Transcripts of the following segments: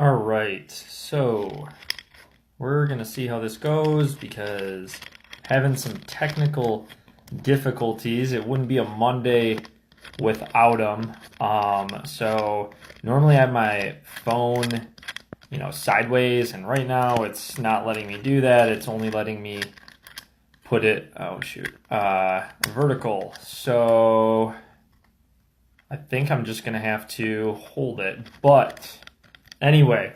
All right, so we're gonna see how this goes because having some technical difficulties. It wouldn't be a Monday without them. So normally I have my phone, sideways, and right now it's not letting me do that. It's only letting me put it, vertical. So I think I'm just gonna have to hold it, but anyway,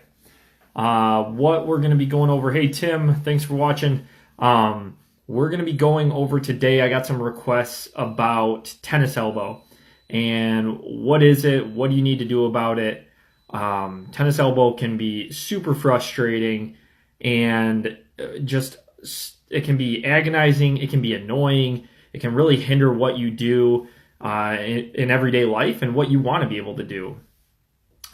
what we're going to be going over. Hey, Tim, thanks for watching. We're going to be going over today. I got some requests about tennis elbow and what is it? What do you need to do about it? Tennis elbow can be super frustrating and it can be agonizing. It can be annoying. It can really hinder what you do in everyday life and what you want to be able to do.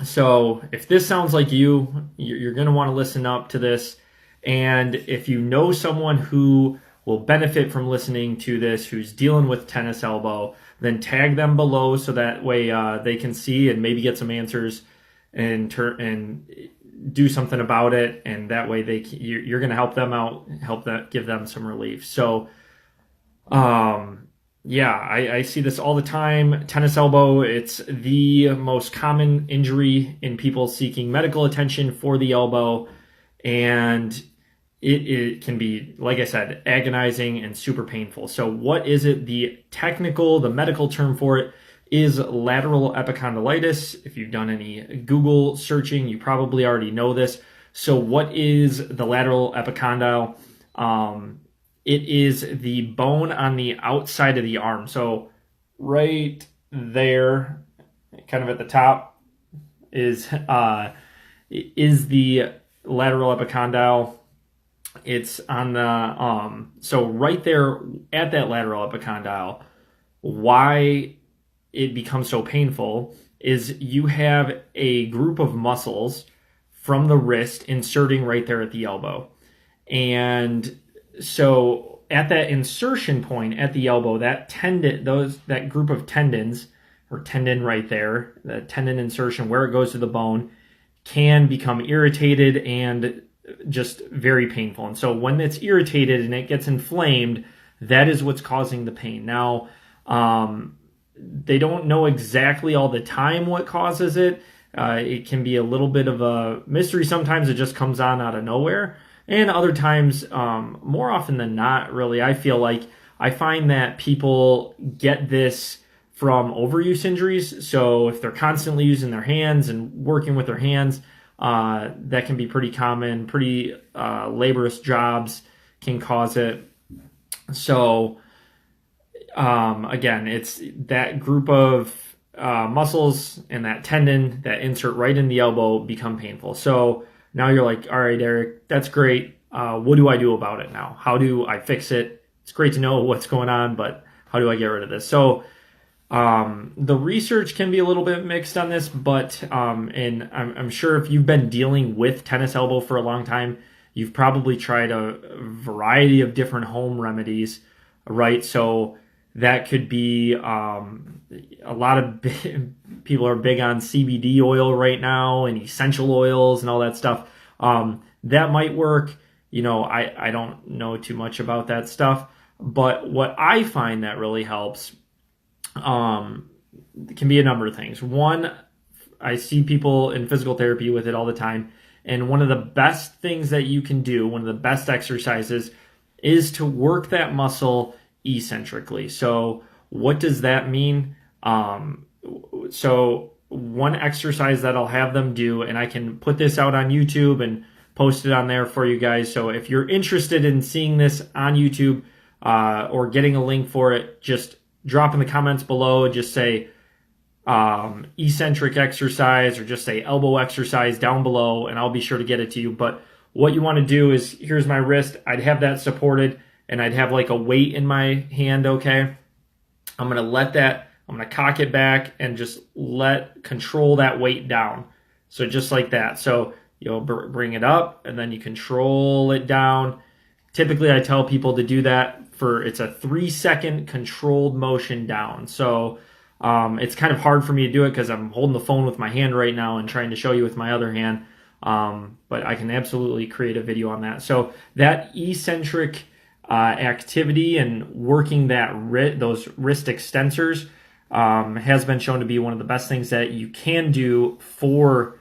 So if this sounds like you're going to want to listen up to this. And if you know someone who will benefit from listening to this, who's dealing with tennis elbow, then tag them below so that way they can see and maybe get some answers and do something about it. And that way you're going to help them out, give them some relief. So, yeah, I see this all the time. Tennis elbow, it's the most common injury in people seeking medical attention for the elbow. And it can be, like I said, agonizing and super painful. So what is it? The medical term for it is lateral epicondylitis. If you've done any Google searching, you probably already know this. So what is the lateral epicondyle? It is the bone on the outside of the arm. So right there, kind of at the top, is the lateral epicondyle. It's on the so right there at that lateral epicondyle. Why it becomes so painful is you have a group of muscles from the wrist inserting right there at the elbow, and so at that insertion point at the elbow, that group of tendons or tendon right there, the tendon insertion where it goes to the bone, can become irritated and just very painful. And so when it's irritated and it gets inflamed, that is what's causing the pain. Now, they don't know exactly all the time what causes it. It can be a little bit of a mystery. Sometimes it just comes on out of nowhere. And other times, more often than not, really, I find that people get this from overuse injuries. So if they're constantly using their hands and working with their hands, that can be pretty common. Pretty laborious jobs can cause it. So again, it's that group of muscles and that tendon that insert right in the elbow become painful. So now you're like, all right, Eric, that's great. What do I do about it now? How do I fix it? It's great to know what's going on, but how do I get rid of this? So the research can be a little bit mixed on this, but and I'm sure if you've been dealing with tennis elbow for a long time, you've probably tried a variety of different home remedies, right? So that could be a lot of people are big on CBD oil right now and essential oils and all that stuff. That might work. I don't know too much about that stuff, but what I find that really helps can be a number of things. One, I see people in physical therapy with it all the time, and one of the best things that you can do, one of the best exercises, is to work that muscle eccentrically. So what does that mean? So one exercise that I'll have them do, and I can put this out on YouTube and post it on there for you guys. So if you're interested in seeing this on YouTube or getting a link for it, just drop in the comments below. Just say eccentric exercise or just say elbow exercise down below, and I'll be sure to get it to you. But what you want to do is, here's my wrist. I'd have that supported, and I'd have like a weight in my hand, okay? I'm going to cock it back and just control that weight down. So just like that. So you'll bring it up and then you control it down. Typically, I tell people to do that it's a 3-second controlled motion down. So it's kind of hard for me to do it because I'm holding the phone with my hand right now and trying to show you with my other hand. But I can absolutely create a video on that. So that eccentric activity and working those wrist extensors has been shown to be one of the best things that you can do for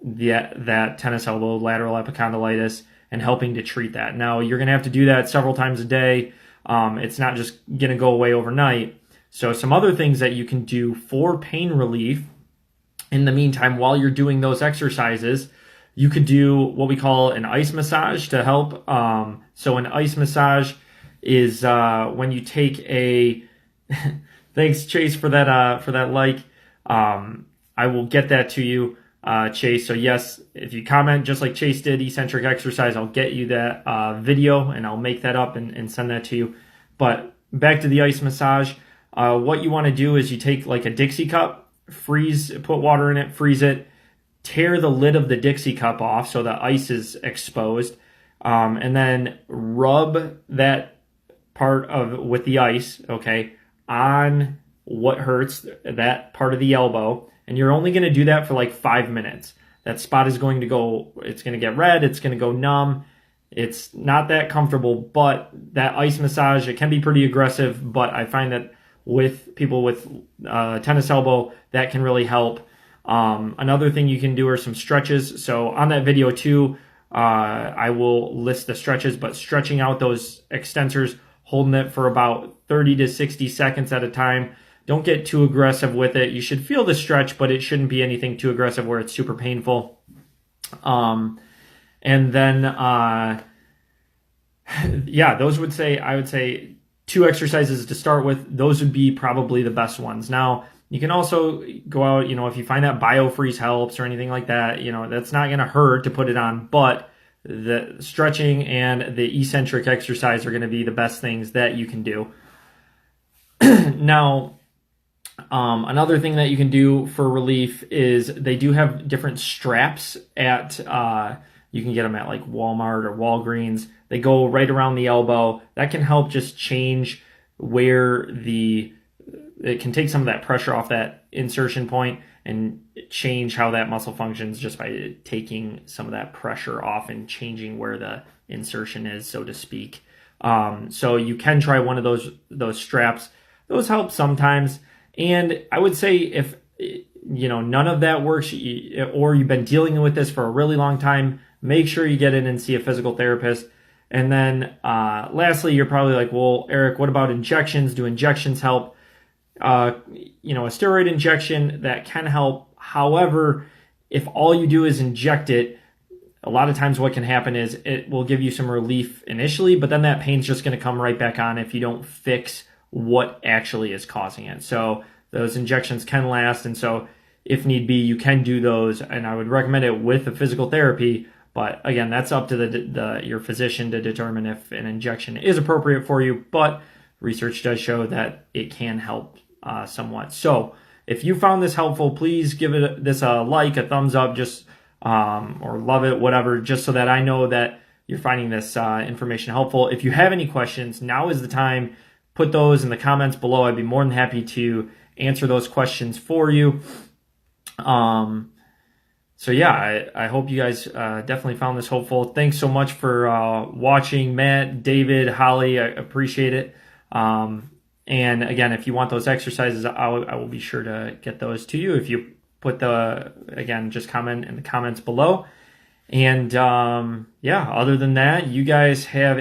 that tennis elbow lateral epicondylitis and helping to treat that. Now, you're going to have to do that several times a day. It's not just going to go away overnight. So some other things that you can do for pain relief in the meantime, while you're doing those exercises, you could do what we call an ice massage to help. So an ice massage is when you take a thanks Chase for that like. I will get that to you, Chase. So yes, if you comment just like Chase did, eccentric exercise, I'll get you that video and I'll make that up and send that to you. But back to the ice massage. What you want to do is you take like a Dixie cup, put water in it, freeze it, tear the lid of the Dixie cup off so the ice is exposed, and then rub that part with the ice, okay, on what hurts, that part of the elbow. And you're only going to do that for like 5 minutes. That spot is going to it's going to get red, it's going to go numb. It's not that comfortable, but that ice massage, it can be pretty aggressive, but I find that with people with tennis elbow, that can really help. Another thing you can do are some stretches. So on that video too, I will list the stretches, but stretching out those extensors, holding it for about 30 to 60 seconds at a time. Don't get too aggressive with it. You should feel the stretch, but it shouldn't be anything too aggressive where it's super painful. And then, yeah, I would say 2 exercises to start with. Those would be probably the best ones. Now, you can also go out, if you find that BioFreeze helps or anything like that, that's not going to hurt to put it on, but the stretching and the eccentric exercise are going to be the best things that you can do. Now, another thing that you can do for relief is they do have different straps you can get them at like Walmart or Walgreens. They go right around the elbow. That can help just change where it can take some of that pressure off that insertion point and change how that muscle functions just by taking some of that pressure off and changing where the insertion is, so to speak. So you can try one of those straps. Those help sometimes. And I would say if none of that works, or you've been dealing with this for a really long time, make sure you get in and see a physical therapist. And then lastly, you're probably like, well, Eric, what about injections? Do injections help? A steroid injection, that can help. However, if all you do is inject it, a lot of times what can happen is it will give you some relief initially, but then that pain's just going to come right back on if you don't fix what actually is causing it. So those injections can last, and so if need be, you can do those, and I would recommend it with the physical therapy. But again, that's up to your physician to determine if an injection is appropriate for you. But research does show that it can help somewhat. So if you found this helpful, please give this a like, a thumbs up, just or love it, whatever, just so that I know that you're finding this information helpful. If you have any questions, now is the time. Put those in the comments below. I'd be more than happy to answer those questions for you. So yeah, I hope you guys definitely found this helpful. Thanks so much for watching, Matt, David, Holly. I appreciate it. And again, if you want those exercises, I will be sure to get those to you. If you put just comment in the comments below. And yeah, other than that, you guys have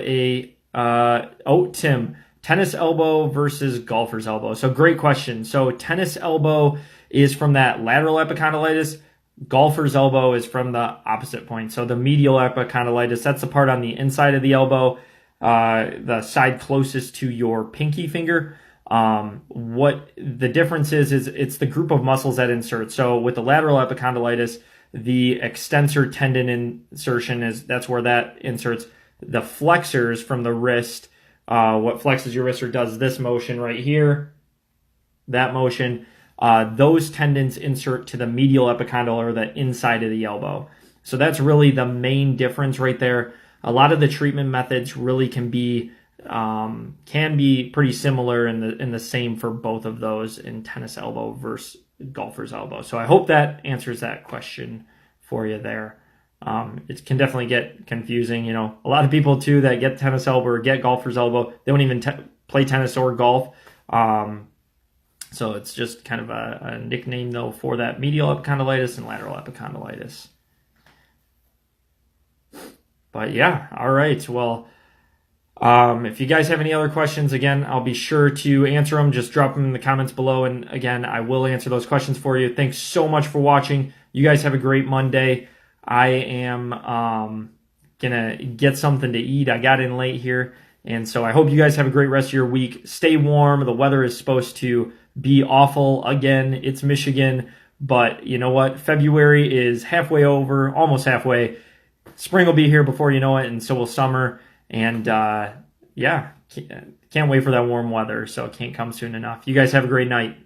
Tim, tennis elbow versus golfer's elbow. So great question. So tennis elbow is from that lateral epicondylitis. Golfer's elbow is from the opposite point. So the medial epicondylitis, that's the part on the inside of the elbow, the side closest to your pinky finger. What the difference is it's the group of muscles that insert. So with the lateral epicondylitis, the extensor tendon insertion that's where that inserts. The flexors from the wrist, what flexes your wrist or does this motion right here, that motion, those tendons insert to the medial epicondyle or the inside of the elbow. So that's really the main difference right there. A lot of the treatment methods really can be pretty similar in the same for both of those in tennis elbow versus golfer's elbow. So I hope that answers that question for you there. It can definitely get confusing. You know, a lot of people too that get tennis elbow or get golfer's elbow, they don't even play tennis or golf. So it's just kind of a nickname though for that medial epicondylitis and lateral epicondylitis. But yeah, all right. Well, if you guys have any other questions, again, I'll be sure to answer them. Just drop them in the comments below. And again, I will answer those questions for you. Thanks so much for watching. You guys have a great Monday. I am going to get something to eat. I got in late here. And so I hope you guys have a great rest of your week. Stay warm. The weather is supposed to be awful again. It's Michigan. But you know what? February is halfway over, almost halfway. Spring will be here before you know it, and so will summer. And yeah, can't wait for that warm weather, so it can't come soon enough. You guys have a great night.